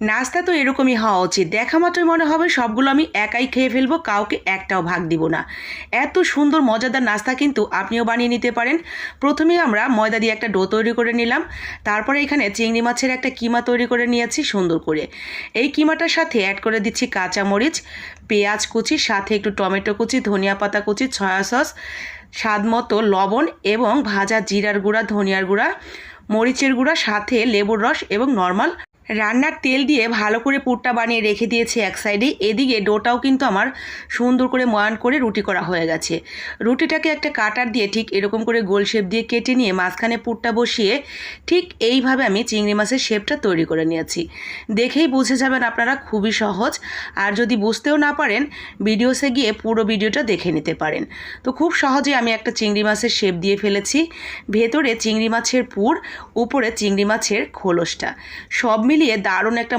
নাস্তা তো এরকমই হওয়া উচিত। দেখা মাত্রই মনে হবে সবগুলো আমি একাই খেয়ে ফেলবো, কাউকে একটাও ভাগ দিব না। এত সুন্দর মজাদার নাস্তা কিন্তু আপনিও বানিয়ে নিতে পারেন। প্রথমে আমরা ময়দা দিয়ে একটা ডো তৈরি করে নিলাম। তারপরে এখানে চিংড়ি মাছের একটা কিমা তৈরি করে নিয়েছি সুন্দর করে। এই কিমাটার সাথে অ্যাড করে দিচ্ছি কাঁচামরিচ, পেঁয়াজ কুচি, সাথে একটু টমেটো কুচি, ধনিয়া পাতা কুচি, সয়া সস, স্বাদ মতো লবণ এবং ভাজা জিরার গুঁড়া, ধনিয়ার গুঁড়া, মরিচের গুঁড়া, সাথে লেবুর রস এবং নর্মাল রান্নার তেল দিয়ে ভালো করে পুরটা বানিয়ে রেখে দিয়েছি এক সাইডে। এদিকে ডোটাও কিন্তু আমার সুন্দর করে ময়ান করে রুটি করা হয়ে গেছে। রুটিটাকে একটা কাটার দিয়ে ঠিক এরকম করে গোল শেপ দিয়ে কেটে নিয়ে মাঝখানে পুরটা বসিয়ে ঠিক এইভাবে আমি চিংড়ি মাছের শেপটা তৈরি করে নিয়েছি। দেখেই বুঝে যাবেন আপনারা, খুবই সহজ। আর যদি বুঝতেও না পারেন, ভিডিওসে গিয়ে পুরো ভিডিওটা দেখে নিতে পারেন। তো খুব সহজে আমি একটা চিংড়ি মাছের শেপ দিয়ে ফেলেছি। ভেতরে চিংড়ি মাছের পুর, উপরে চিংড়ি মাছের খোলসটা, সব মিলিয়ে দারুণ একটা